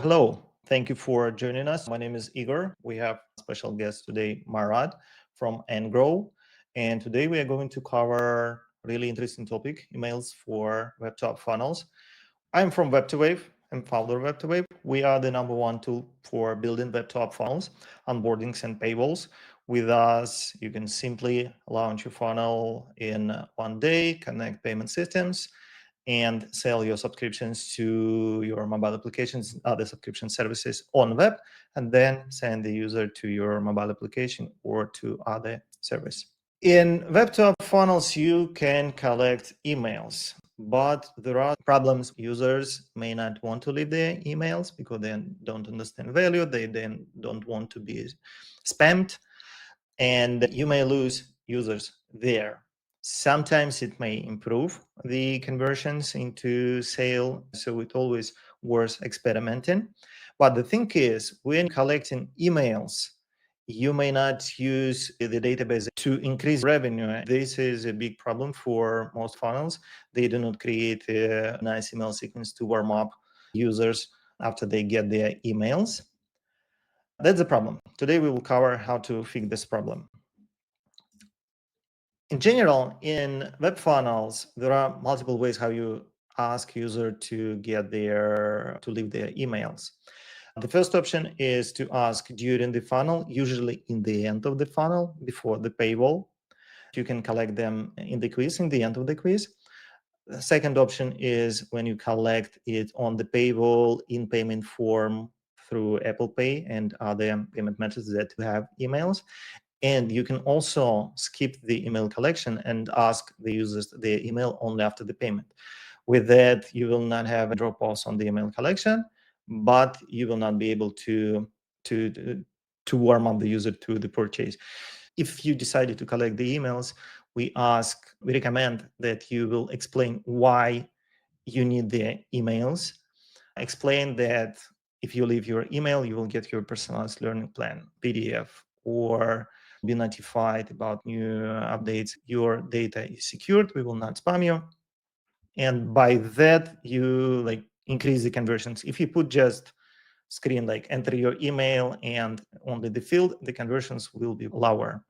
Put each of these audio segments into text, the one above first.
Hello, thank you for joining us. My name is Igor. We have special guest today, Marat from ngrow. And today we are going to cover really interesting topic, emails for Web2App funnels. I'm from Web2Wave. I'm founder of Web2Wave. We are the number one tool for building Web2App funnels, onboardings and paywalls. With us, you can simply launch your funnel in one day, connect payment systems, and sell your subscriptions to your mobile applications and other subscription services on web, and then send the user to your mobile application or to other service. In Web2App funnels, you can collect emails, but there are problems. Users may not want to leave their emails because they don't understand value. They then don't want to be spammed, and you may lose users there. Sometimes it may improve the conversions into sale, so it always worth experimenting. But the thing is, when collecting emails, you may not use the database to increase revenue. This is a big problem for most funnels. They do not create a nice email sequence to warm up users after they get their emails. That's the problem. Today we will cover how to fix this problem. In general, in web funnels, there are multiple ways how you ask user to leave their emails. The first option is to ask during the funnel, usually in the end of the funnel, before the paywall. You can collect them in the quiz, in the end of the quiz. The second option is when you collect it on the paywall in payment form through Apple Pay and other payment methods that have emails. And you can also skip the email collection and ask the users their email only after the payment. With that, you will not have a drop-offs on the email collection, but you will not be able to warm up the user to the purchase. If you decided to collect the emails, we recommend that you will explain why you need the emails. Explain that if you leave your email, you will get your personalized learning plan PDF, or be notified about new updates. Your data is secured. We will not spam you. And by that, you increase the conversions. If you put just screen like enter your email and only the field, the conversions will be lower.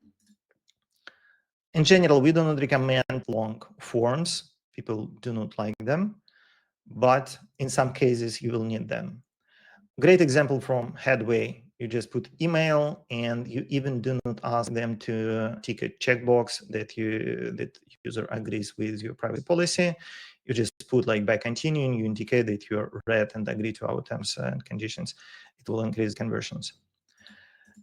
In general, we do not recommend long forms. People do not like them, but in some cases you will need them. Great example from Headway. You just put email and you even do not ask them to tick a checkbox that user agrees with your privacy policy. You just put by continuing, you indicate that you're read and agree to our terms and conditions. It will increase conversions.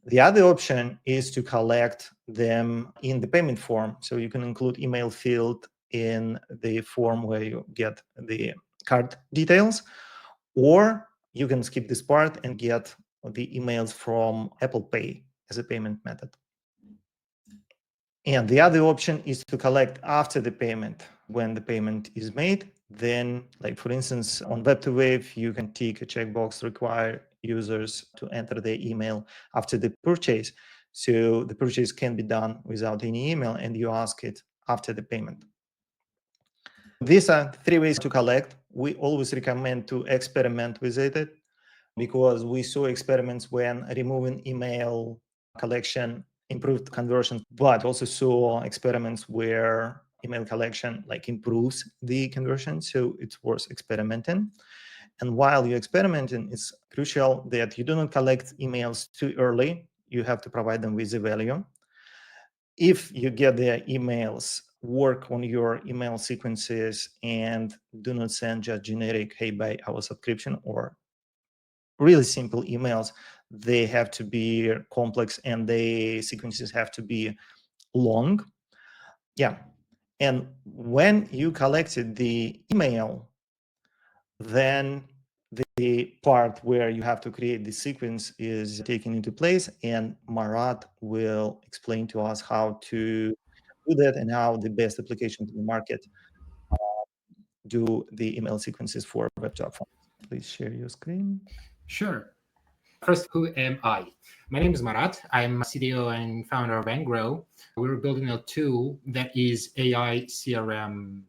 The other option is to collect them in the payment form. So you can include email field in the form where you get the card details, or you can skip this part and get the emails from Apple Pay as a payment method. And the other option is to collect after the payment. When the payment is made, then for instance, on Web2Wave, you can tick a checkbox, require users to enter their email after the purchase. So the purchase can be done without any email, and you ask it after the payment. These are three ways to collect. We always recommend to experiment with it, because we saw experiments when removing email collection improved conversion, but also saw experiments where email collection improves the conversion. So it's worth experimenting. And while you're experimenting, it's crucial that you do not collect emails too early. You have to provide them with the value. If you get their emails, work on your email sequences and do not send just generic, hey, buy our subscription, or really simple emails. They have to be complex and the sequences have to be long. Yeah. And when you collected the email, then the part where you have to create the sequence is taken into place, and Marat will explain to us how to do that and how the best applications in the market do the email sequences for Web2App funnels. Please share your screen. Sure. First, who am I? My name is Marat. I'm CTO and founder of ngrow. We're building a tool that is AI CRM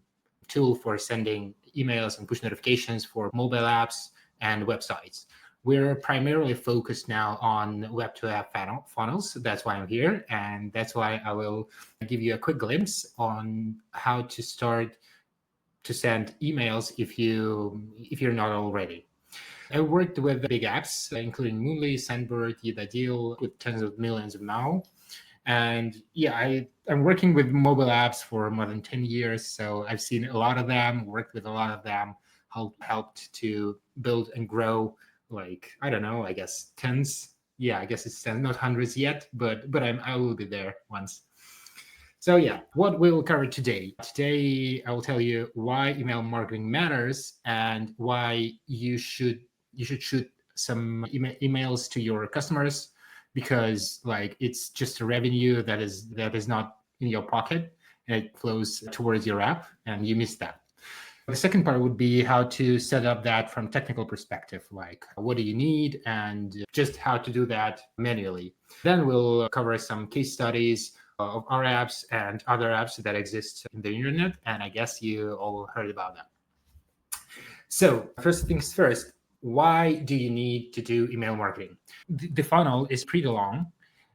tool for sending emails and push notifications for mobile apps and websites. we're primarily focused now on Web2App funnels. That's why I'm here. And that's why I will give you a quick glimpse on how to start to send emails if you're not already. I worked with big apps, including Moonly, Sendbird, Yidadeal, with tens of millions of now. And yeah, I'm working with mobile apps for more than 10 years. So I've seen a lot of them, worked with a lot of them, helped to build and grow, like, I don't know, I guess tens. Yeah, I guess it's tens, not hundreds yet, but I will be there once. So yeah, what we'll cover today. Today, I will tell you why email marketing matters and why you should shoot some emails to your customers, because like it's just a revenue that is not in your pocket and it flows towards your app, and you miss that. The second part would be how to set up that from technical perspective, like what do you need and just how to do that manually. Then we'll cover some case studies of our apps and other apps that exist in the internet, and I guess you all heard about them. So first things first, why do you need to do email marketing? The funnel is pretty long,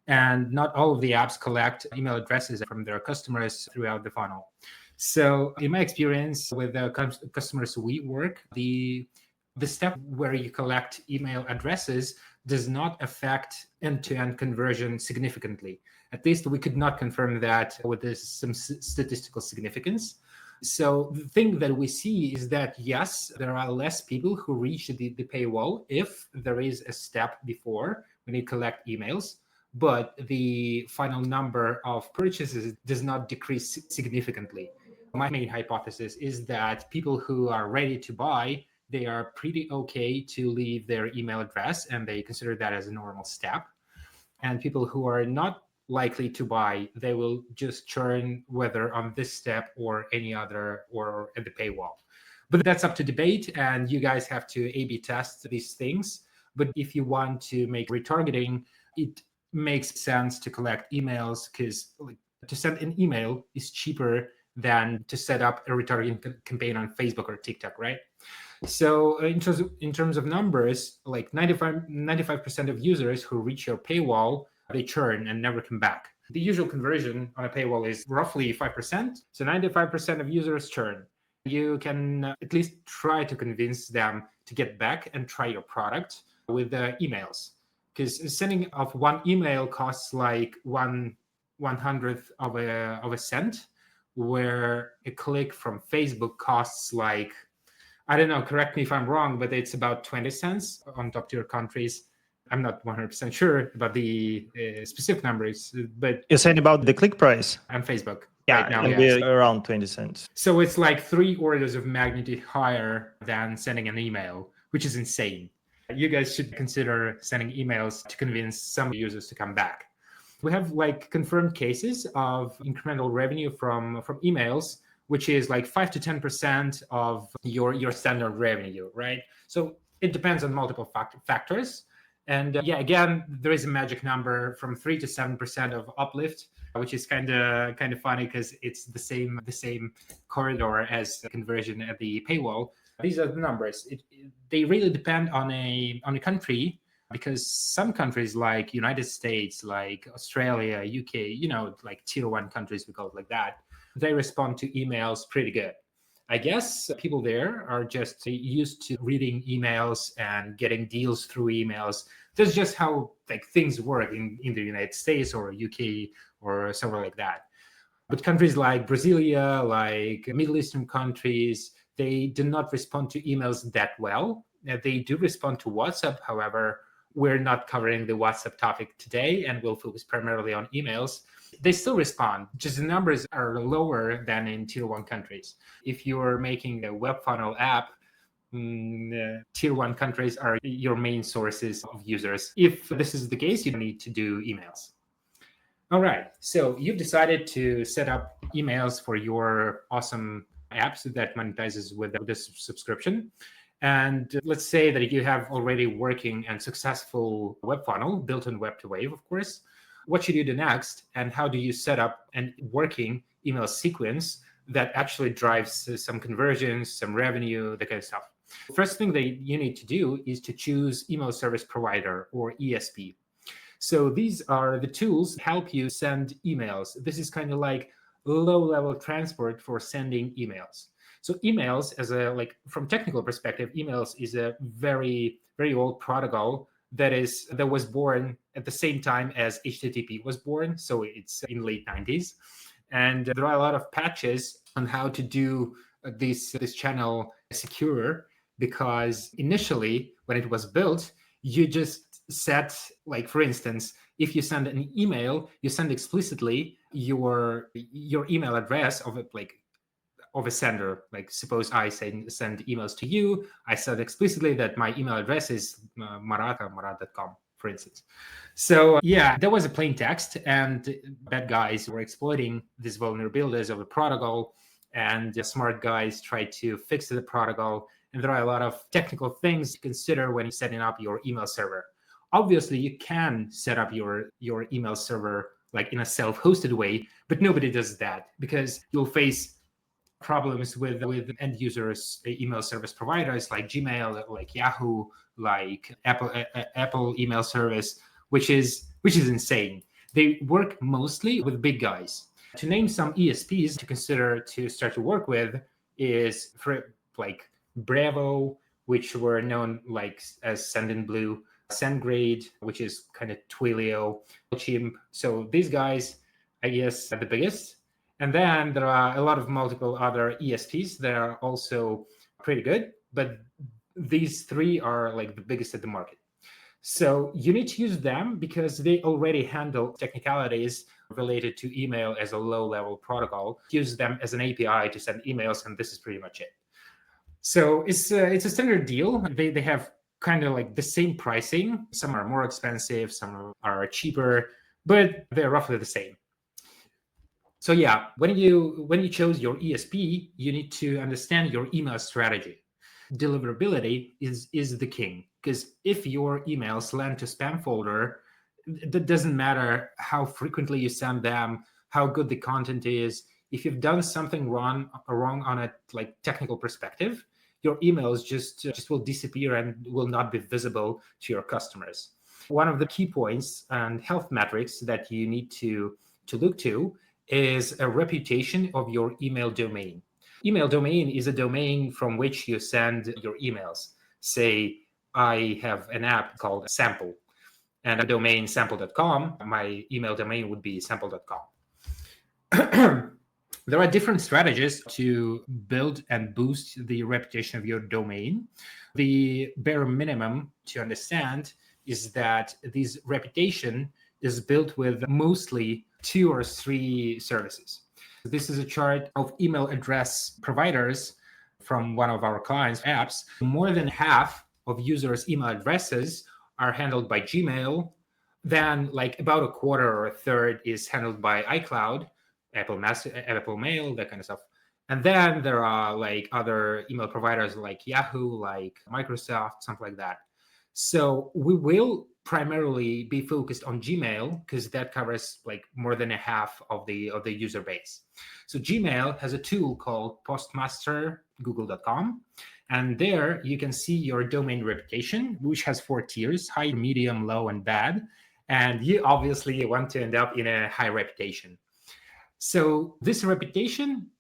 and not all of the apps collect email addresses from their customers throughout the funnel. So in my experience with the customers we work, the step where you collect email addresses does not affect end-to-end conversion significantly. At least we could not confirm that with some statistical significance. So the thing that we see is that, yes, there are less people who reach the paywall if there is a step before when you collect emails, but the final number of purchases does not decrease significantly. My main hypothesis is that people who are ready to buy, they are pretty okay to leave their email address and they consider that as a normal step. And people who are not likely to buy, they will just churn whether on this step or any other or at the paywall. But that's up to debate, and you guys have to A/B test these things. But if you want to make retargeting, it makes sense to collect emails, because to send an email is cheaper than to set up a retargeting campaign on Facebook or TikTok, right? So in terms of numbers, like 95% of users who reach your paywall, they churn and never come back. The usual conversion on a paywall is roughly 5%. So 95% of users churn. You can at least try to convince them to get back and try your product with emails. Because sending of one email costs like 1/100th of a cent, where a click from Facebook costs like, I don't know, correct me if I'm wrong, but it's about 20 cents on top tier countries. I'm not 100% sure about the specific numbers, but You're saying about the click price? on Facebook Yeah, right now, it'll be around 20 cents. So it's like 3 orders of magnitude higher than sending an email, which is insane. You guys should consider sending emails to convince some users to come back. We have like confirmed cases of incremental revenue from emails, which is like 5 to 10% of your standard revenue, right? So it depends on multiple factors. And yeah, again, there is a magic number from 3 to 7% of uplift, which is kind of funny because it's the same corridor as conversion at the paywall. These are the numbers. They really depend on a country, because some countries like United States, like Australia, UK, like tier 1 countries, we call it like that, they respond to emails pretty good. I guess people there are just used to reading emails and getting deals through emails. That's just how like things work in the United States or UK or somewhere like that. But countries like Brasilia, like Middle Eastern countries, they do not respond to emails that well. They do respond to WhatsApp. However, we're not covering the WhatsApp topic today, and we'll focus primarily on emails. They still respond, just the numbers are lower than in tier 1 countries. If you're making a web funnel app, tier 1 countries are your main sources of users. If this is the case, you need to do emails. All right, so you've decided to set up emails for your awesome apps that monetizes with this subscription. And let's say that you have already working and successful web funnel built on Web2Wave, of course. What should you do next? And how do you set up a working email sequence that actually drives some conversions, some revenue, that kind of stuff? First thing that you need to do is to choose email service provider or ESP. So these are the tools that help you send emails. This is kind of like low-level transport for sending emails. So emails, from technical perspective, emails is a very, very old protocol that was born at the same time as HTTP was born. So it's in late 90s. And there are a lot of patches on how to do this channel secure, because initially when it was built, you just set, like, for instance, if you send an email, you send explicitly your email address of a sender. Like, suppose I send emails to you, I said explicitly that my email address is marat@marat.com, for instance. So yeah, there was a plain text, and bad guys were exploiting these vulnerabilities of the protocol, and smart guys tried to fix the protocol. And there are a lot of technical things to consider when you're setting up your email server. Obviously, you can set up your email server like in a self-hosted way, but nobody does that, because you'll face problems with end users, email service providers like Gmail, like Yahoo, like Apple email service, which is insane. They work mostly with big guys. To name some ESPs to consider to start to work with is for like Bravo, which were known like as Sendinblue, SendGrade, which is kind of Twilio, Chimp. So these guys, I guess, are the biggest. And then there are a lot of multiple other ESPs that are also pretty good, but these three are like the biggest at the market. So you need to use them because they already handle technicalities related to email as a low-level protocol. Use them as an API to send emails, and this is pretty much it. So it's a standard deal. They have kind of like the same pricing. Some are more expensive, some are cheaper, but they're roughly the same. So yeah, when you chose your ESP, you need to understand your email strategy. Deliverability is the king, because if your emails land to spam folder, that doesn't matter how frequently you send them, how good the content is. If you've done something wrong on a like technical perspective, your emails just will disappear and will not be visible to your customers. One of the key points and health metrics that you need to look to is a reputation of your email domain. Email domain is a domain from which you send your emails. Say, I have an app called Sample, and a domain sample.com, my email domain would be sample.com. There are different strategies to build and boost the reputation of your domain. The bare minimum to understand is that this reputation is built with mostly 2 or 3 services. This is a chart of email address providers from one of our clients' apps. More than half of users' email addresses are handled by Gmail. Then like about a quarter or a third is handled by iCloud, Apple Mail, that kind of stuff. And then there are like other email providers like Yahoo, like Microsoft, something like that. So we will primarily be focused on Gmail because that covers like more than a half of the user base. So Gmail has a tool called postmaster.google.com, and there you can see your domain reputation, which has 4 tiers: high, medium, low, and bad. And you obviously want to end up in a high reputation. So this reputation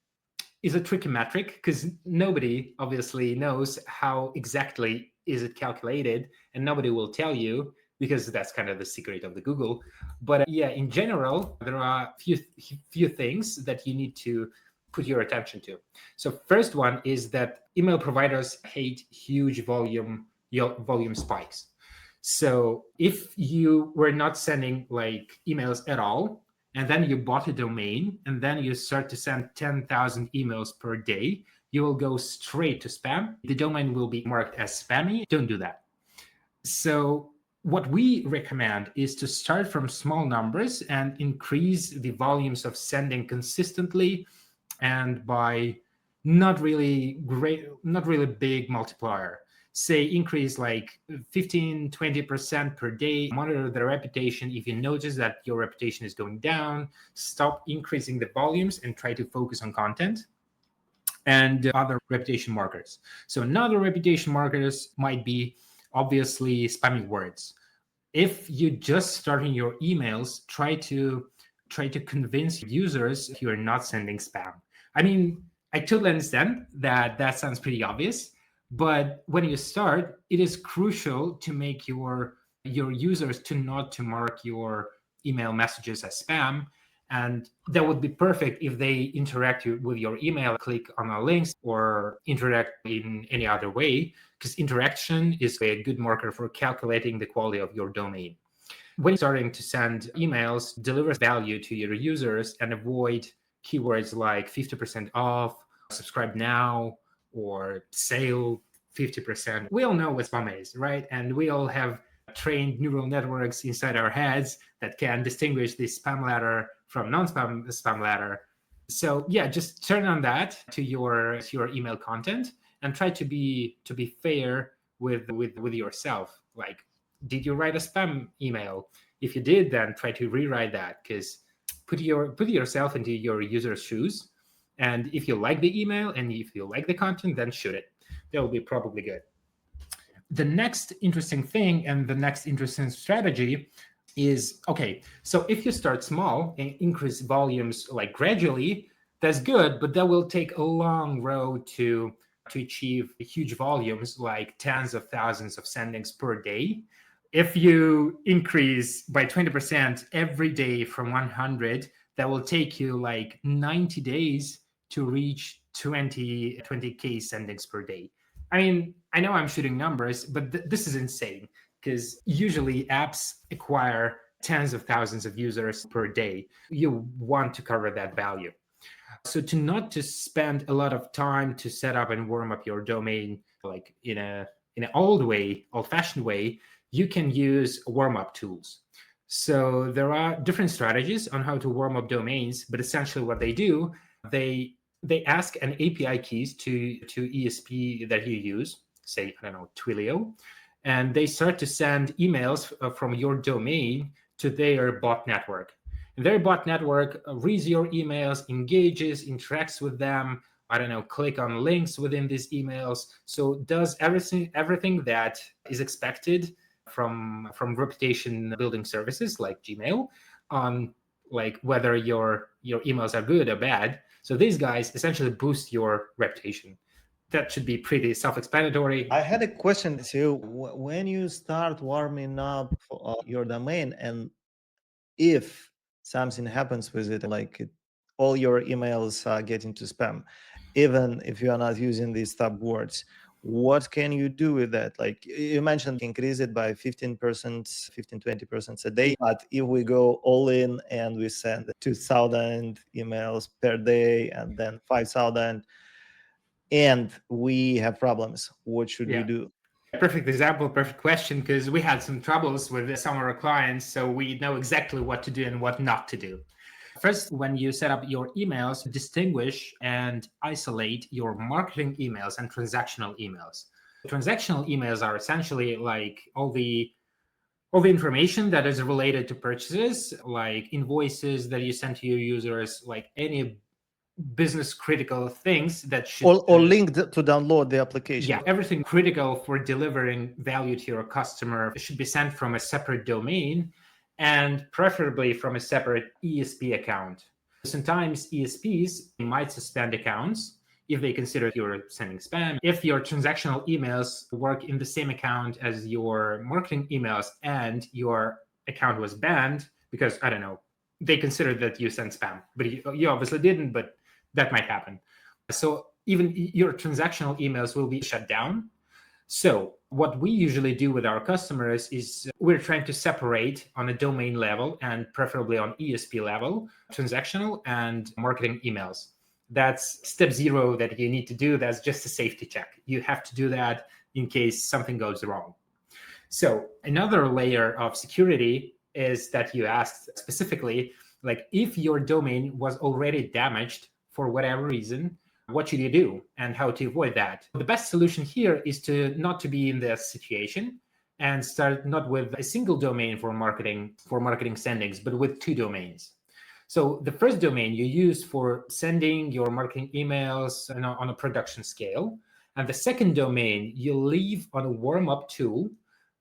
is a tricky metric because nobody obviously knows how exactly is it calculated, and nobody will tell you because that's kind of the secret of the Google. But yeah, in general, there are few things that you need to put your attention to. So first one is that email providers hate huge volume spikes. So if you were not sending like emails at all, and then you bought a domain, and then you start to send 10,000 emails per day, you will go straight to spam. The domain will be marked as spammy. Don't do that. So what we recommend is to start from small numbers and increase the volumes of sending consistently, and by not really big multiplier. Say increase like 15-20% per day. Monitor the reputation. If you notice that your reputation is going down, stop increasing the volumes and try to focus on content. and other reputation markers. So another reputation markers might be obviously spamming words. If you just starting your emails, try to convince users you're not sending spam. I mean, I totally understand that that sounds pretty obvious, but when you start, it is crucial to make your users to not to mark your email messages as spam. And that would be perfect if they interact with your email, click on our links, or interact in any other way, because interaction is a good marker for calculating the quality of your domain. When you're starting to send emails, deliver value to your users and avoid keywords like 50% off, subscribe now, or sale 50%. We all know what spam is, right? And we all have trained neural networks inside our heads that can distinguish the spam letter from non-spam letter. So yeah, just turn on that to your email content and try to be fair with yourself. Like, did you write a spam email? If you did, then try to rewrite that, because put yourself into your user's shoes. And if you like the email and if you like the content, then shoot it. That will be probably good. The next interesting thing and the next interesting strategy is, okay, so if you start small and increase volumes like gradually, that's good, but that will take a long road to achieve huge volumes like tens of thousands of sendings per day. If you increase by 20% every day from 100, that will take you like 90 days to reach 20k sendings per day. I mean, I know I'm shooting numbers, but this is insane, because usually apps acquire tens of thousands of users per day. You want to cover that value. So to not to spend a lot of time to set up and warm up your domain like in an old-fashioned way, you can use warm-up tools. So there are different strategies on how to warm up domains, but essentially what they do, they ask an API keys to ESP that you use, say, I don't know, Twilio, and they start to send emails from your domain to their bot network. And their bot network reads your emails, engages, interacts with them, I don't know, click on links within these emails. So does everything that is expected from reputation building services like Gmail on like whether your emails are good or bad. So these guys essentially boost your reputation. That should be pretty self-explanatory. I had a question to you. When you start warming up your domain, and if something happens with it, like all your emails get into spam, even if you are not using these sub words, what can you do with that? Like you mentioned, increase it by 15%, 20% a day. But if we go all in and we send 2,000 emails per day and then 5,000, and we have problems, what should we do? Perfect example, perfect question, because we had some troubles with some of our clients, so we know exactly what to do and what not to do. First, when you set up your emails, distinguish and isolate your marketing emails and transactional emails. Transactional emails are essentially like all the information that is related to purchases, like invoices that you send to your users, like any business critical things that should Or linked to download the application. Yeah, everything critical for delivering value to your customer should be sent from a separate domain, and preferably from a separate ESP account. Sometimes ESPs might suspend accounts if they consider you're sending spam. If your transactional emails work in the same account as your marketing emails and your account was banned because, I don't know, they considered that you sent spam, but you obviously didn't, but that might happen. So even your transactional emails will be shut down. So what we usually do with our customers is we're trying to separate on a domain level and preferably on ESP level, transactional and marketing emails. That's step 0 that you need to do. That's just a safety check. You have to do that in case something goes wrong. So another layer of security is that you asked specifically, like if your domain was already damaged for whatever reason, what should you do and how to avoid that? The best solution here is to not to be in this situation and start not with a single domain for marketing sendings, but with 2 domains. So the first domain you use for sending your marketing emails on a production scale. And the second domain you leave on a warm-up tool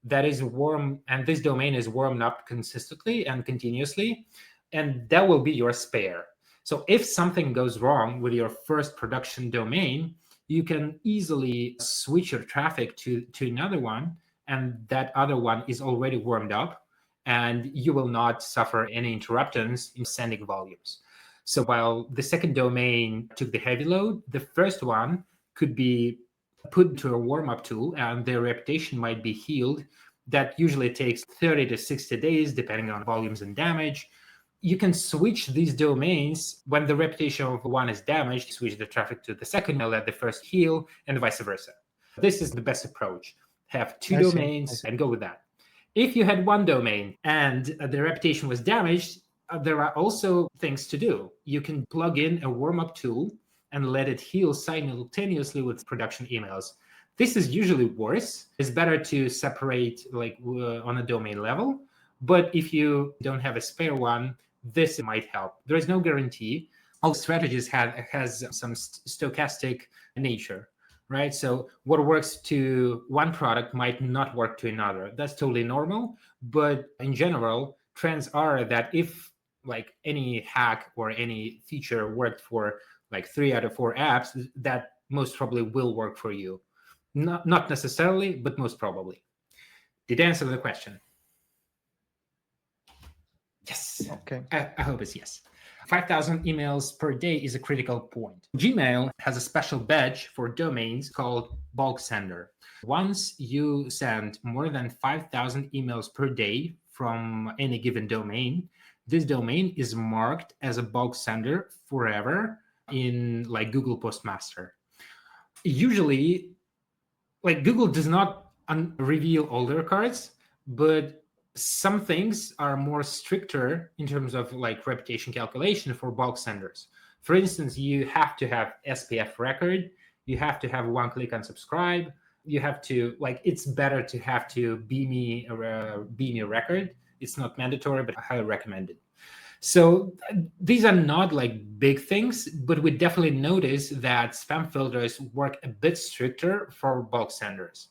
that is warm, and this domain is warmed up consistently and continuously, and that will be your spare. So if something goes wrong with your first production domain, you can easily switch your traffic to another one, and that other one is already warmed up, and you will not suffer any interruptions in sending volumes. So while the second domain took the heavy load, the first one could be put into a warm-up tool and their reputation might be healed. That usually takes 30 to 60 days, depending on volumes and damage. You can switch these domains when the reputation of one is damaged, switch the traffic to the second, let the first heal, and vice versa. This is the best approach. Have two domains and go with that. If you had one domain and the reputation was damaged, there are also things to do. You can plug in a warm-up tool and let it heal simultaneously with production emails. This is usually worse. It's better to separate on a domain level. But if you don't have a spare one, this might help. There is no guarantee. All strategies has some stochastic nature, right? So what works to one product might not work to another. That's totally normal. But in general, trends are that if any hack or any feature worked for 3 out of 4 apps, that most probably will work for you. Not necessarily, but most probably. Did I answer the question? Yes. Okay. I hope it's yes. 5,000 emails per day is a critical point. Gmail has a special badge for domains called bulk sender. Once you send more than 5,000 emails per day from any given domain, this domain is marked as a bulk sender forever in Google Postmaster. Usually, Google does not reveal all their cards, but some things are more stricter in terms of reputation calculation for bulk senders. For instance, you have to have SPF record, you have to have one-click unsubscribe, you have to it's better to have to be me record. It's not mandatory, but I highly recommend it. So these are not big things, but we definitely notice that spam filters work a bit stricter for bulk senders.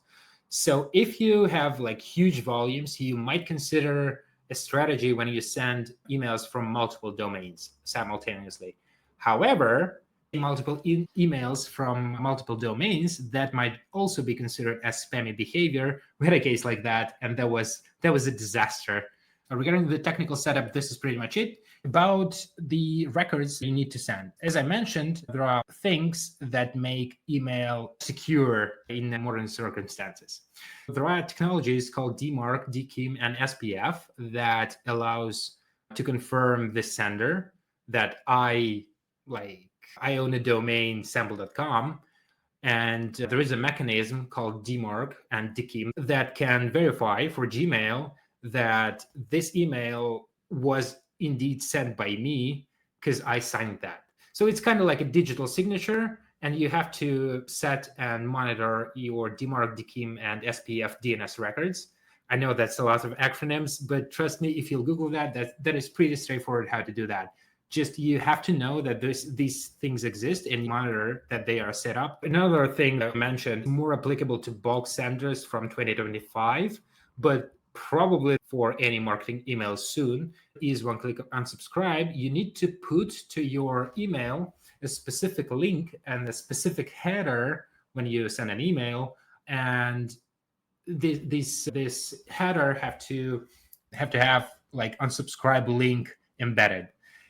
So if you have huge volumes, you might consider a strategy when you send emails from multiple domains simultaneously. However, multiple emails from multiple domains, that might also be considered as spammy behavior. We had a case like that, and that was a disaster. Regarding the technical setup, this is pretty much it. About the records you need to send. As I mentioned, there are things that make email secure in modern circumstances. There are technologies called DMARC, DKIM, and SPF that allows to confirm the sender that I own a domain sample.com, and there is a mechanism called DMARC and DKIM that can verify for Gmail that this email was indeed sent by me because I signed that. So it's kind of like a digital signature, and you have to set and monitor your DMARC, DKIM, and SPF DNS records. I know that's a lot of acronyms, but trust me, if you'll Google that is pretty straightforward how to do that. Just you have to know that these things exist and monitor that they are set up. Another thing that I mentioned, more applicable to bulk senders from 2025, but probably for any marketing email soon, is one-click unsubscribe. You need to put to your email a specific link and a specific header when you send an email, and this header have to have unsubscribe link embedded.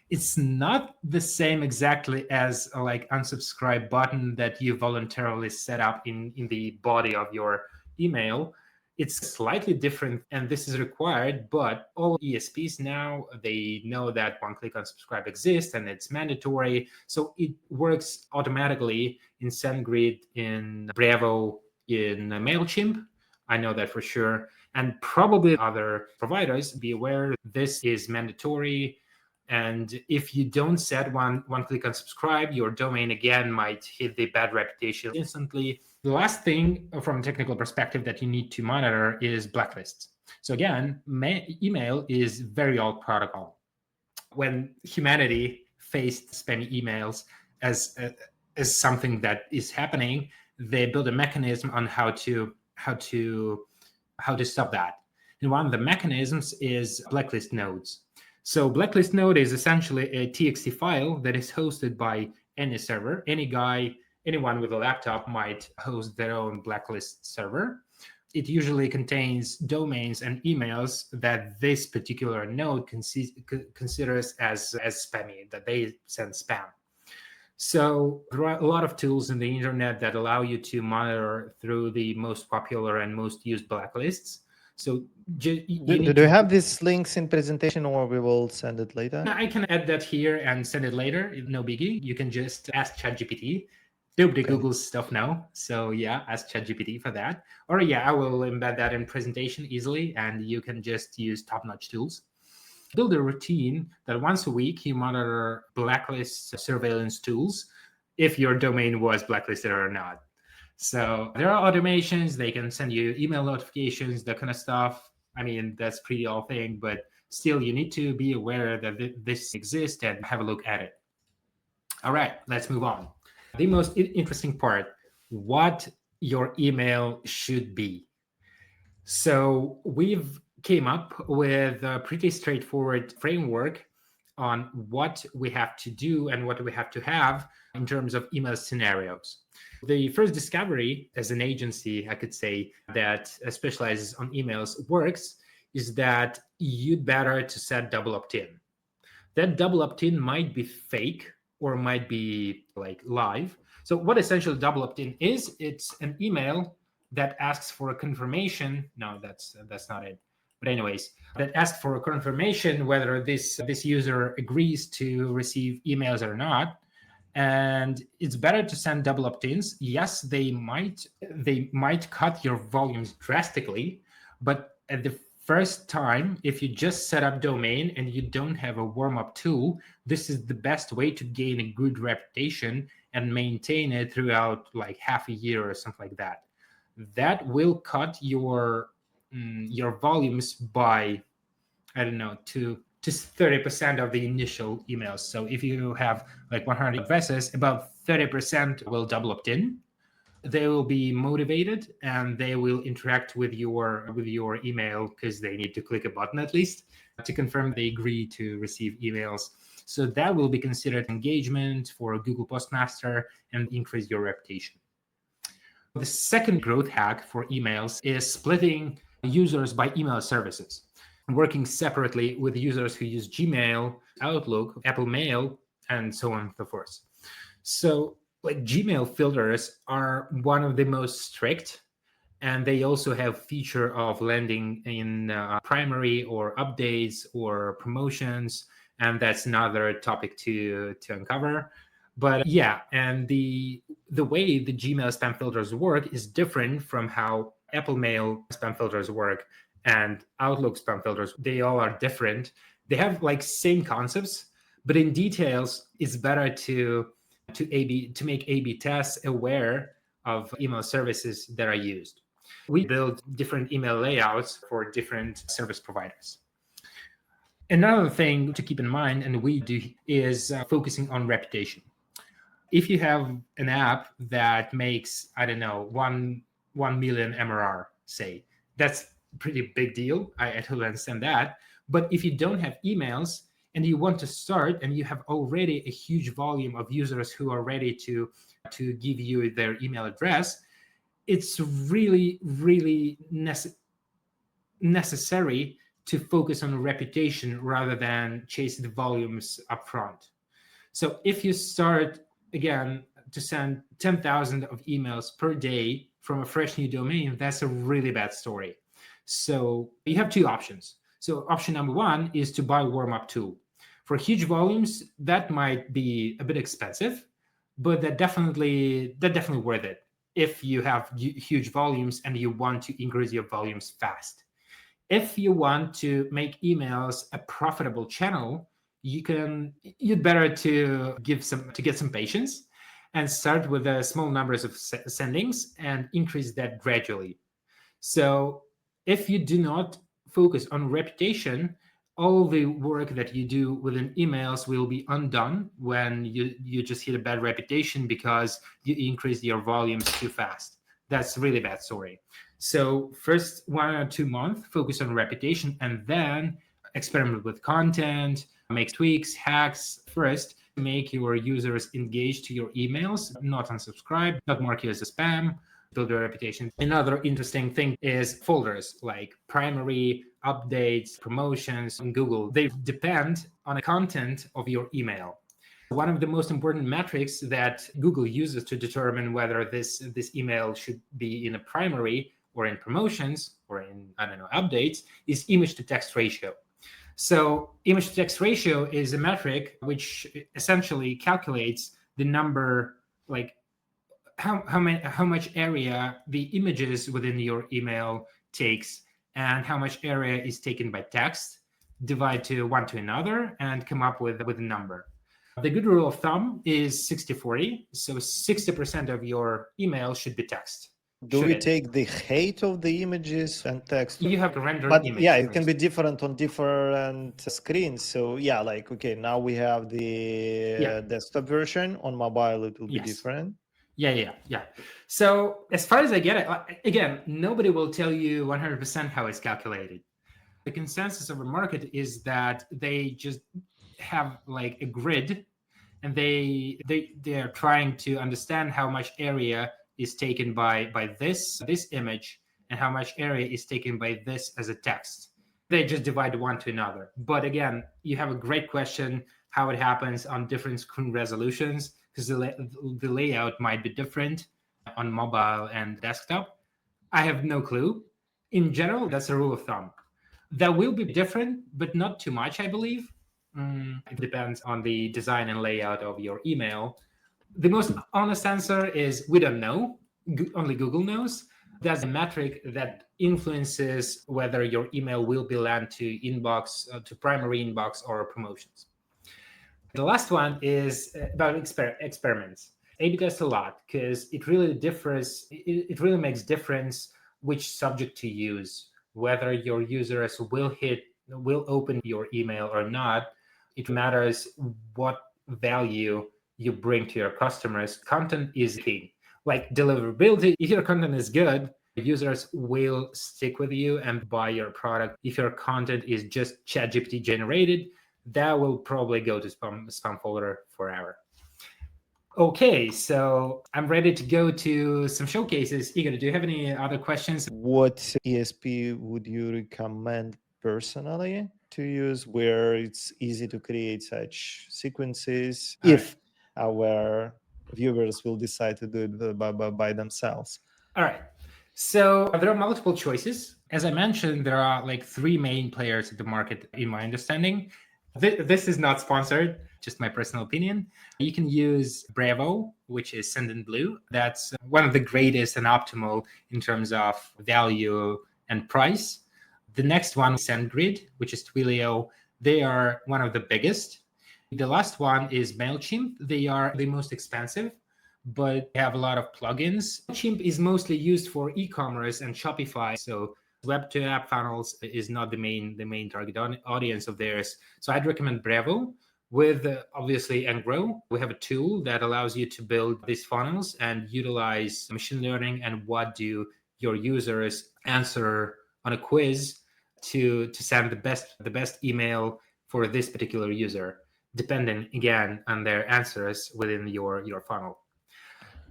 It's not the same exactly as a unsubscribe button that you voluntarily set up in the body of your email. It's slightly different, and this is required, but all ESPs now, they know that one-click unsubscribe exists and it's mandatory. So it works automatically in SendGrid, in Bravo, in MailChimp. I know that for sure. And probably other providers, be aware this is mandatory. And if you don't set one-click unsubscribe, your domain again might hit the bad reputation instantly. The last thing from a technical perspective that you need to monitor is blacklists. So again, email is very old protocol. when humanity faced spammy emails as as something that is happening, they built a mechanism on how to stop that. And one of the mechanisms is blacklist nodes. So blacklist node is essentially a txt file that is hosted by any server. Anyone with a laptop might host their own blacklist server. It usually contains domains and emails that this particular node considers as spammy, that they send spam. So there are a lot of tools in the internet that allow you to monitor through the most popular and most used blacklists. So do you have these links in presentation, or we will send it later? I can add that here and send it later. No biggie. You can just ask ChatGPT. Nobody Googles stuff now. So yeah, ask ChatGPT for that. Or yeah, I will embed that in presentation easily, and you can just use top-notch tools. Build a routine that once a week you monitor blacklist surveillance tools if your domain was blacklisted or not. So there are automations. They can send you email notifications, that kind of stuff. I mean, that's pretty old thing, but still you need to be aware that this exists and have a look at it. All right, let's move on. The most interesting part, what your email should be. So we've came up with a pretty straightforward framework on what we have to do and what we have to have in terms of email scenarios. The first discovery as an agency, I could say, that specializes on emails works is that you'd better to set double opt-in. That double opt-in might be fake or might be like live. So what essentially double opt-in is, it's an email that asks for a confirmation. No, that's not it. But anyways, that asks for a confirmation whether this user agrees to receive emails or not. And it's better to send double opt-ins. Yes, they might cut your volumes drastically, but at the first time, if you just set up domain and you don't have a warm-up tool, this is the best way to gain a good reputation and maintain it throughout like half a year or something like that. That will cut your volumes by, I don't know, to 30% of the initial emails. So if you have like 100 addresses, about 30% will double opt-in. They will be motivated and they will interact with your email because they need to click a button at least to confirm they agree to receive emails. So that will be considered engagement for a Google Postmaster and increase your reputation. The second growth hack for emails is splitting users by email services, working separately with users who use Gmail, Outlook, Apple Mail, and so on and so forth. So like Gmail filters are one of the most strict, and they also have feature of landing in primary or updates or promotions, and that's another topic to uncover. But yeah, and the way the Gmail spam filters work is different from how Apple Mail spam filters work and Outlook spam filters. They all are different. They have like same concepts, but in details, it's better to make A/B tests aware of email services that are used. We build different email layouts for different service providers. Another thing to keep in mind, and we do, is focusing on reputation. If you have an app that makes, I don't know, 1 million MRR, say, that's a pretty big deal. I totally understand that. But if you don't have emails and you want to start and you have already a huge volume of users who are ready to give you their email address, it's really, really necessary to focus on reputation rather than chase the volumes upfront. So if you start, again, to send 10,000 of emails per day from a fresh new domain, that's a really bad story. So you have two options. So option number one is to buy a warm-up tool. For huge volumes, that might be a bit expensive, but that definitely worth it if you have huge volumes and you want to increase your volumes fast. If you want to make emails a profitable channel, you'd better to get some patience and start with the small numbers of sendings and increase that gradually. So if you do not focus on reputation, all the work that you do within emails will be undone when you just hit a bad reputation because you increase your volumes too fast. That's really bad story. So first 1 or 2 months, focus on reputation, and then experiment with content, make tweaks, hacks first to make your users engage to your emails, not unsubscribe, not mark you as a spam, build your reputation. Another interesting thing is folders like primary, updates, promotions on Google. They depend on the content of your email. One of the most important metrics that Google uses to determine whether this email should be in a primary or in promotions or in, I don't know, updates is image to text ratio. So image to text ratio is a metric which essentially calculates the number, like how much area the images within your email takes and how much area is taken by text, divide to one to another, and come up with a number. The good rule of thumb is 60-40. So 60% of your email should be text. Do we take the height of the images and text? You have to render But image. yeah, it can be different on different screens. So yeah, like, okay, now we have the desktop version. On mobile, it will be different. Yeah. So as far as I get it, again, nobody will tell you 100% how it's calculated. The consensus of the market is that they just have like a grid, and they are trying to understand how much area is taken by this image and how much area is taken by this as a text. They just divide one to another. But again, you have a great question how it happens on different screen resolutions, because the layout might be different on mobile and desktop. I have no clue. In general, that's a rule of thumb. That will be different, but not too much, I believe. It depends on the design and layout of your email. The most honest answer is we don't know. Only Google knows. That's a metric that influences whether your email will be land to inbox, to primary inbox, or promotions. The last one is about experiments. A/B test a lot because it really differs. It really makes difference which subject to use, whether your users will open your email or not. It matters what value you bring to your customers. Content is key. Like deliverability, if your content is good, users will stick with you and buy your product. If your content is just ChatGPT generated, that will probably go to spam folder forever. Okay, so I'm ready to go to some showcases. Igor, do you have any other questions? What ESP would you recommend personally to use where it's easy to create such sequences if our viewers will decide to do it by themselves? All right. So there are multiple choices. As I mentioned, there are like 3 main players in the market, in my understanding. This is not sponsored, just my personal opinion. You can use Bravo, which is Sendinblue. That's one of the greatest and optimal in terms of value and price. The next one is SendGrid, which is Twilio. They are one of the biggest. The last one is MailChimp. They are the most expensive, but they have a lot of plugins. MailChimp is mostly used for e-commerce and Shopify. So Web2App funnels is not the main target audience of theirs. So I'd recommend Bravo. With obviously ngrow, we have a tool that allows you to build these funnels and utilize machine learning and what do your users answer on a quiz to send the best email for this particular user, depending again on their answers within your funnel.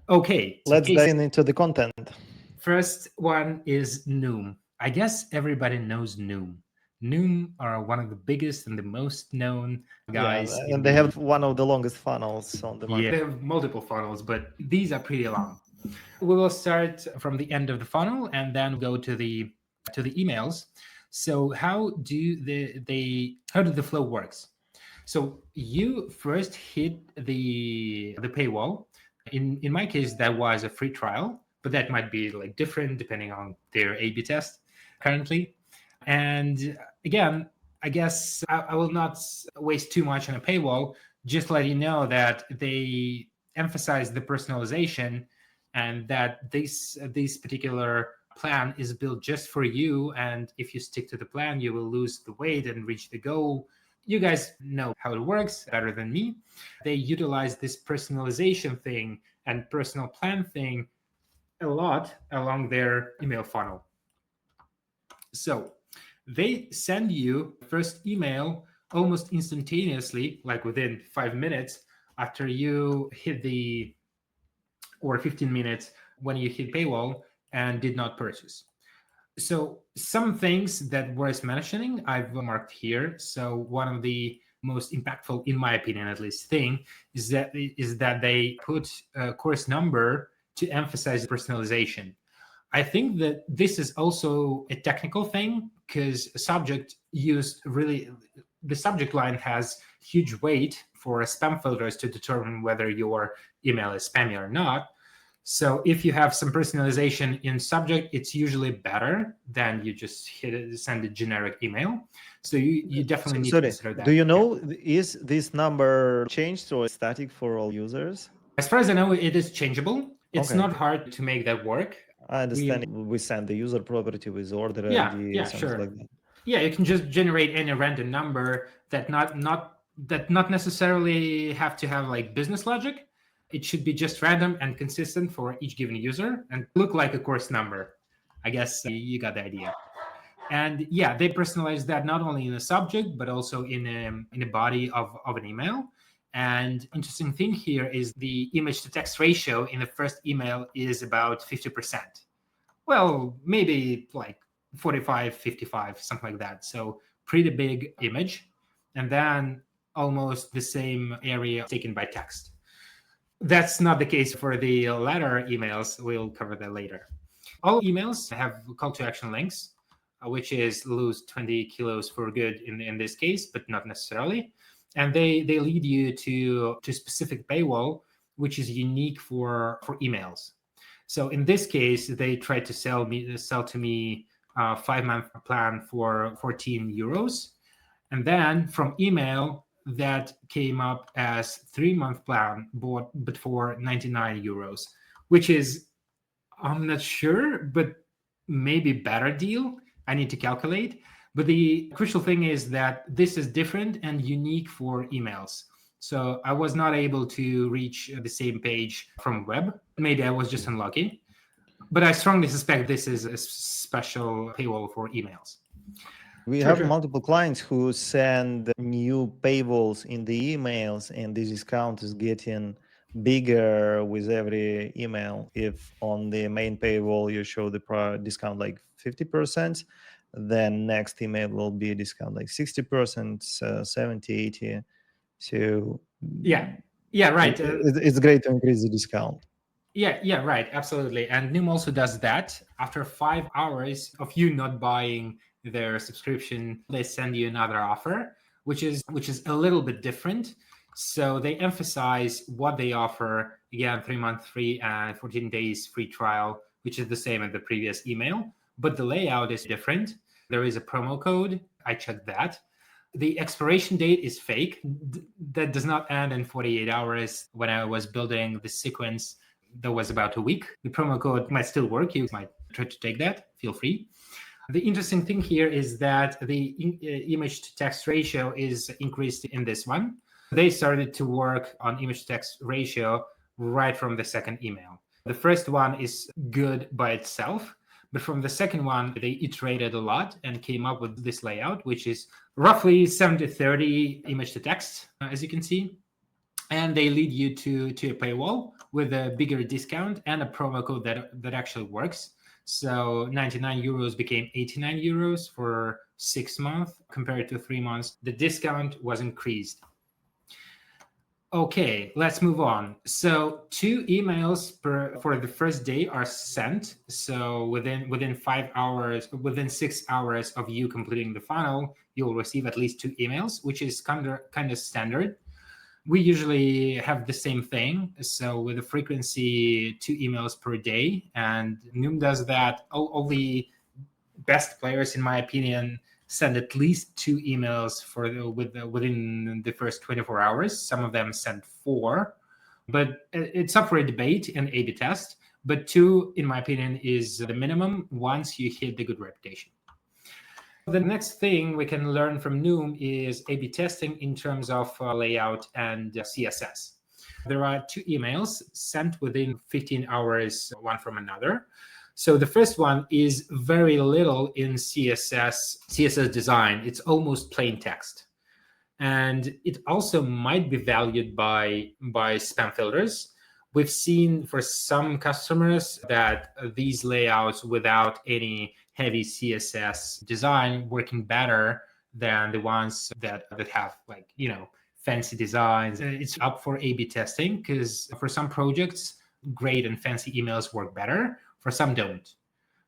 Okay, let's dive into the content. First one is Noom. I guess everybody knows Noom. Noom are one of the biggest and the most known guys. Yeah, and they have one of the longest funnels on the market. Yeah, they have multiple funnels, but these are pretty long. We will start from the end of the funnel and then go to the emails. So how do the flow works? So you first hit the paywall. In my case, that was a free trial, but that might be like different depending on their A/B test currently. And again, I guess I will not waste too much on a paywall. Just let you know that they emphasize the personalization and that these particular plan is built just for you. And if you stick to the plan, you will lose the weight and reach the goal. You guys know how it works better than me. They utilize this personalization thing and personal plan thing a lot along their email funnel. So they send you first email almost instantaneously, like within 5 minutes after you hit the, or 15 minutes when you hit paywall and did not purchase. So some things that worth mentioning, I've marked here. So one of the most impactful, in my opinion, at least, thing is that they put a course number to emphasize personalization. I think that this is also a technical thing because the subject line has huge weight for spam filters to determine whether your email is spammy or not. So if you have some personalization in subject, it's usually better than you just send a generic email. So you definitely need to consider that. Do you know, is this number changed or static for all users? As far as I know, it is changeable. It's Okay. not hard to make that work. I understand we send the user property with order ID, Yeah, something sure. like that. Yeah, you can just generate any random number that not necessarily have to have like business logic. It should be just random and consistent for each given user and look like a course number. I guess you got the idea. And yeah, they personalize that not only in the subject but also in a body of an email. And interesting thing here is the image to text ratio in the first email is about 50%. Well, maybe like 45, 55, something like that. So pretty big image. And then almost the same area taken by text. That's not the case for the latter emails. We'll cover that later. All emails have call to action links, which is lose 20 kilos for good in this case, but not necessarily. And they lead you to specific paywall, which is unique for emails. So in this case, they tried to sell to me a 5-month plan for 14 euros. And then from email, that came up as 3-month plan, but for 99 euros, which is, I'm not sure, but maybe better deal. I need to calculate. But the crucial thing is that this is different and unique for emails. So I was not able to reach the same page from web. Maybe I was just unlucky. But I strongly suspect this is a special paywall for emails. We have multiple clients who send new paywalls in the emails, and this discount is getting bigger with every email. If on the main paywall you show the discount like 50%, then next email will be a discount like 60%, 70, 80. So yeah, right. It's great to increase the discount. Yeah, right. Absolutely. And Noom also does that. After 5 hours of you not buying their subscription, they send you another offer, which is a little bit different. So they emphasize what they offer. Again, 3-month free and 14 days free trial, which is the same as the previous email, but the layout is different. There is a promo code. I checked that. The expiration date is fake. That does not end in 48 hours. When I was building the sequence, that was about a week. The promo code might still work. You might try to take that. Feel free. The interesting thing here is that the image to text ratio is increased in this one. They started to work on image to text ratio right from the second email. The first one is good by itself, but from the second one, they iterated a lot and came up with this layout, which is roughly 70-30 image to text, as you can see. And they lead you to a paywall with a bigger discount and a promo code that actually works. So 99 euros became 89 euros for 6 months compared to 3 months. The discount was increased. Okay, let's move on. So 2 emails for the first day are sent. So within 5 hours, within 6 hours of you completing the funnel, you'll receive at least 2 emails, which is kind of standard. We usually have the same thing. So with a frequency 2 emails per day, and Noom does that. All the best players, in my opinion, send at least 2 emails within the first 24 hours. Some of them send 4, but it's up for a debate and A/B test. But 2, in my opinion, is the minimum once you hit the good reputation. The next thing we can learn from Noom is A/B testing in terms of layout and CSS. There are 2 emails sent within 15 hours, one from another. So the first one is very little in CSS design. It's almost plain text. And it also might be valued by spam filters. We've seen for some customers that these layouts without any heavy CSS design working better than the ones that have fancy designs. It's up for A/B testing because for some projects, great and fancy emails work better. For some don't.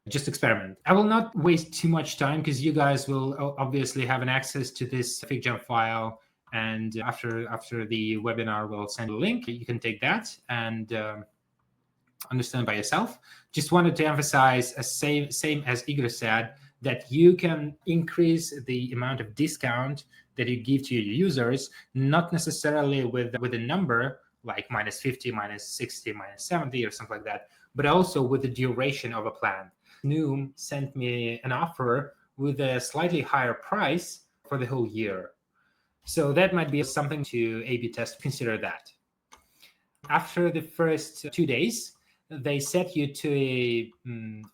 Just experiment. I will not waste too much time because you guys will obviously have an access to this FigJam file. And after the webinar, we'll send a link. You can take that and understand by yourself. Just wanted to emphasize, same as Igor said, that you can increase the amount of discount that you give to your users, not necessarily with a number like -50, -60, -70 or something like that, but also with the duration of a plan. Noom sent me an offer with a slightly higher price for the whole year. So that might be something to A/B test. Consider that. After the first 2 days, they set you to a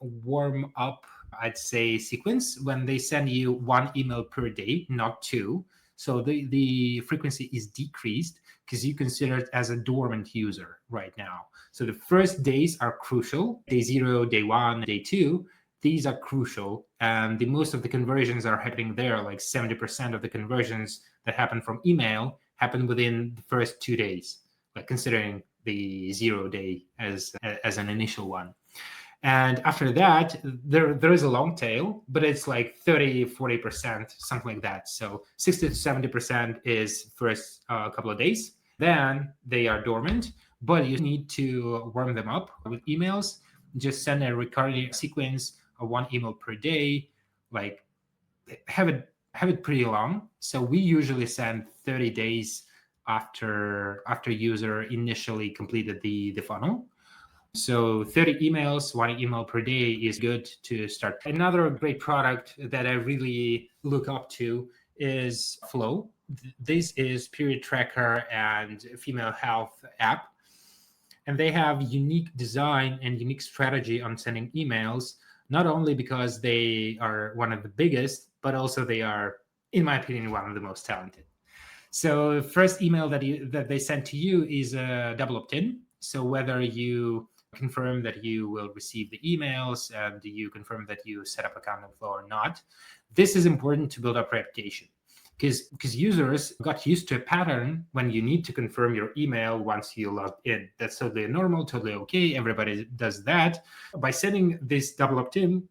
warm up, I'd say, sequence when they send you 1 email per day, not 2. So the frequency is decreased because you consider it as a dormant user right now. So the first days are crucial. Day 0, day 1, day 2, these are crucial. And most of the conversions are happening there. Like 70% of the conversions that happen from email happen within the first 2 days, like considering the 0 day as an initial one. And after that, there is a long tail, but it's like 30, 40%, something like that. So 60 to 70% is first couple of days. Then they are dormant, but you need to warm them up with emails. Just send a recurring sequence of 1 email per day, like have it pretty long. So we usually send 30 days after user initially completed the funnel. So 30 emails, 1 email per day is good to start. Another great product that I really look up to is Flow. This is period tracker and female health app. And they have unique design and unique strategy on sending emails, not only because they are one of the biggest, but also they are, in my opinion, one of the most talented. So first email that they send to you is a double opt-in. So whether you confirm that you will receive the emails and you confirm that you set up account on Flow or not, this is important to build up reputation. Because users got used to a pattern when you need to confirm your email once you log in. That's totally normal, totally okay. Everybody does that. By sending this double opt-in,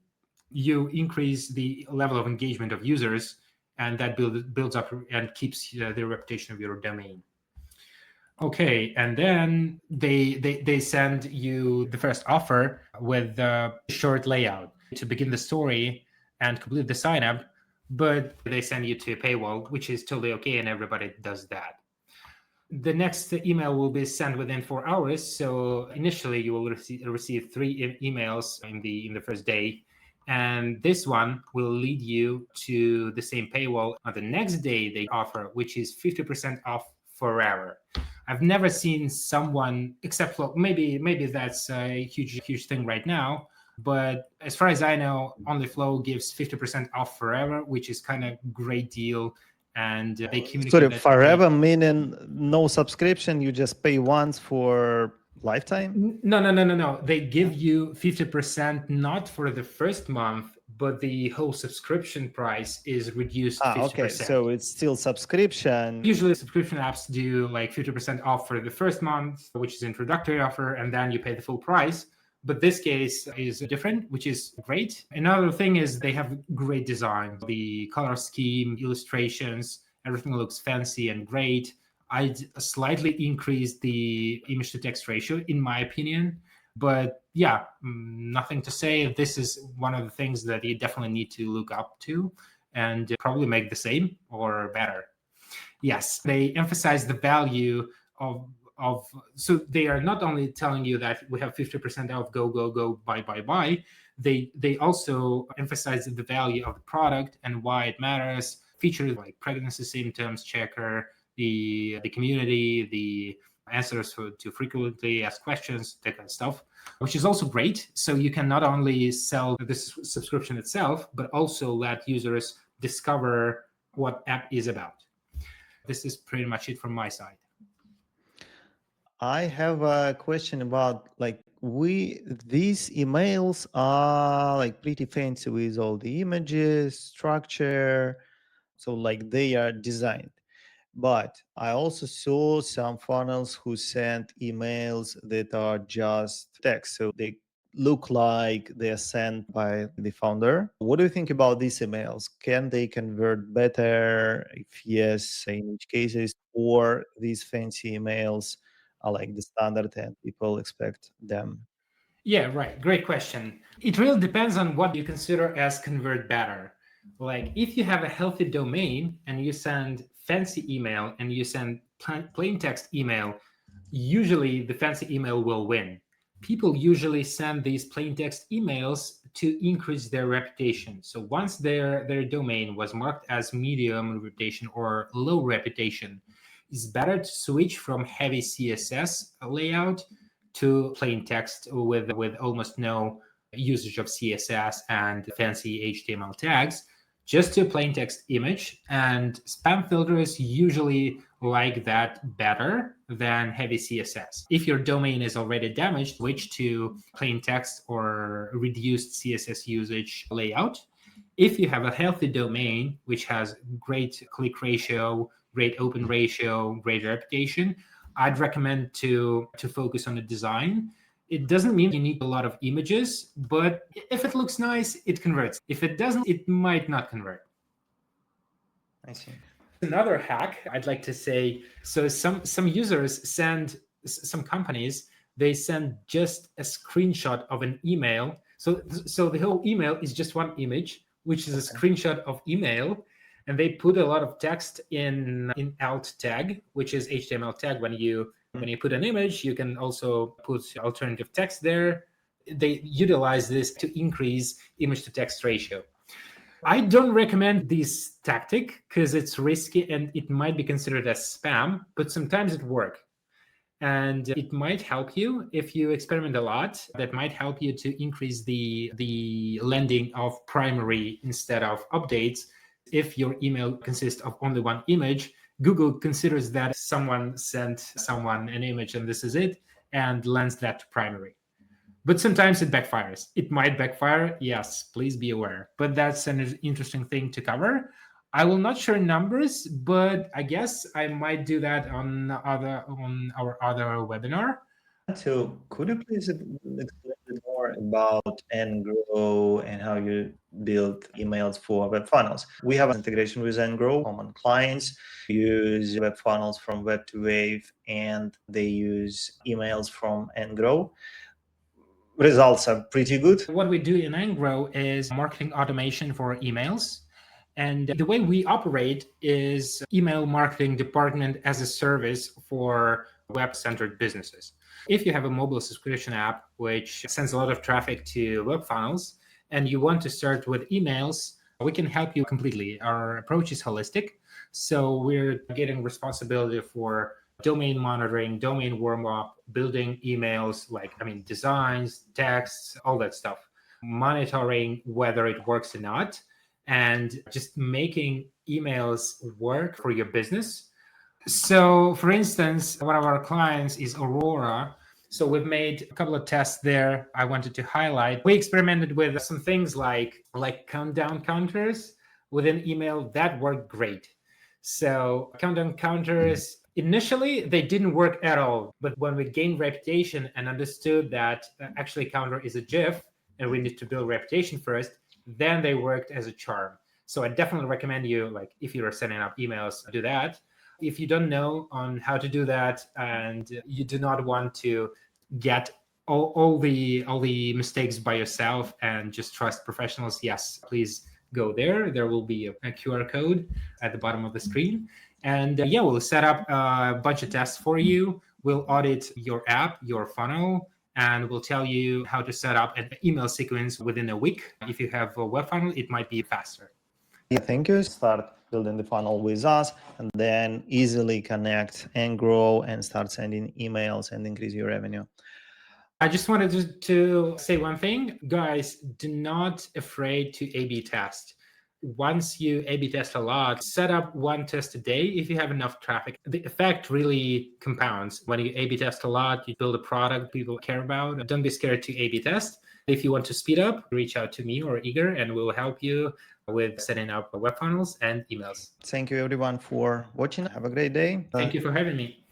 you increase the level of engagement of users, and that builds up and keeps the reputation of your domain. Okay, and then they send you the first offer with a short layout to begin the story and complete the sign up. But they send you to a paywall, which is totally okay, and everybody does that. The next email will be sent within 4 hours. So initially, you will receive 3 emails in the first day, and this one will lead you to the same paywall on the next day they offer, which is 50% off forever. I've never seen someone, except for maybe that's a huge thing right now. But as far as I know, OnlyFlow gives 50% off forever, which is kind of great deal. And they communicate. Sorry, forever meaning no subscription, you just pay once for lifetime? No. They give you 50% not for the first month, but the whole subscription price is reduced 50%. Okay, so it's still subscription. Usually subscription apps do like 50% off for the first month, which is introductory offer, and then you pay the full price. But this case is different, which is great. Another thing is they have great design. The color scheme, illustrations, everything looks fancy and great. I'd slightly increase the image to text ratio, in my opinion. But yeah, nothing to say. This is one of the things that you definitely need to look up to and probably make the same or better. Yes, they emphasize the value of so they are not only telling you that we have 50% off, go, buy. They also emphasize the value of the product and why it matters. Features like pregnancy symptoms checker, the community, the answers to frequently asked questions, that kind of stuff, which is also great. So you can not only sell this subscription itself, but also let users discover what app is about. This is pretty much it from my side. I have a question about these emails are like pretty fancy with all the images, structure, so like they are designed. But I also saw some funnels who send emails that are just text, so they look like they're sent by the founder. What do you think about these emails? Can they convert better? If yes, in which cases? Or these fancy emails are like the standard and people expect them? Yeah, right. Great question. It really depends on what you consider as convert better. Like if you have a healthy domain and you send fancy email and you send plain text email, usually the fancy email will win. People usually send these plain text emails to increase their reputation. So once their domain was marked as medium reputation or low reputation, it's better to switch from heavy CSS layout to plain text with almost no usage of CSS and fancy HTML tags, just to plain text image. And spam filters usually like that better than heavy CSS. If your domain is already damaged, switch to plain text or reduced CSS usage layout. If you have a healthy domain, which has great click ratio, great open ratio, great reputation, I'd recommend to focus on the design. It doesn't mean you need a lot of images, but if it looks nice, it converts. If it doesn't, it might not convert. I see. Another hack I'd like to say, so some users send, some companies, they send just a screenshot of an email. So the whole email is just one image, which is a screenshot of email, and they put a lot of text in alt tag, which is HTML tag. When you put an image, you can also put alternative text there. They utilize this to increase image to text ratio. I don't recommend this tactic because it's risky and it might be considered as spam, but sometimes it works. And it might help you if you experiment a lot. That might help you to increase the landing of primary instead of updates. If your email consists of only one image, Google considers that someone sent someone an image and this is it, and lands that to primary. But sometimes it backfires. It might backfire. Yes, please be aware. But that's an interesting thing to cover. I will not share numbers, but I guess I might do that on our other webinar. So could you please explain a bit more about ngrow and how you build emails for web funnels? We have integration with ngrow. Common clients use web funnels from Web2App and they use emails from ngrow. Results are pretty good. What we do in ngrow is marketing automation for emails. And the way we operate is email marketing department as a service for web-centered businesses. If you have a mobile subscription app, which sends a lot of traffic to web funnels, and you want to start with emails, we can help you completely. Our approach is holistic. So we're getting responsibility for domain monitoring, domain warm-up, building emails, designs, texts, all that stuff, monitoring whether it works or not, and just making emails work for your business. So, for instance, one of our clients is Aurora. So we've made a couple of tests there I wanted to highlight. We experimented with some things like countdown counters within email. That worked great. So countdown counters, initially, they didn't work at all. But when we gained reputation and understood that actually counter is a GIF and we need to build reputation first, then they worked as a charm. So I definitely recommend you, if you're sending out emails, do that. If you don't know on how to do that and you do not want to get all the mistakes by yourself and just trust professionals, yes, please go there. There will be a QR code at the bottom of the screen. And we'll set up a bunch of tests for you. We'll audit your app, your funnel, and we'll tell you how to set up an email sequence within a week. If you have a web funnel, it might be faster. Yeah, thank you. Start building the funnel with us and then easily connect and grow and start sending emails and increase your revenue. I just wanted to say one thing. Guys, do not afraid to A/B test. Once you A/B test a lot, set up one test a day if you have enough traffic. The effect really compounds. When you A/B test a lot, you build a product people care about. Don't be scared to A/B test. If you want to speed up, reach out to me or Igor, and we'll help you with setting up web funnels and emails. Thank you everyone for watching. Have a great day. Thank you for having me.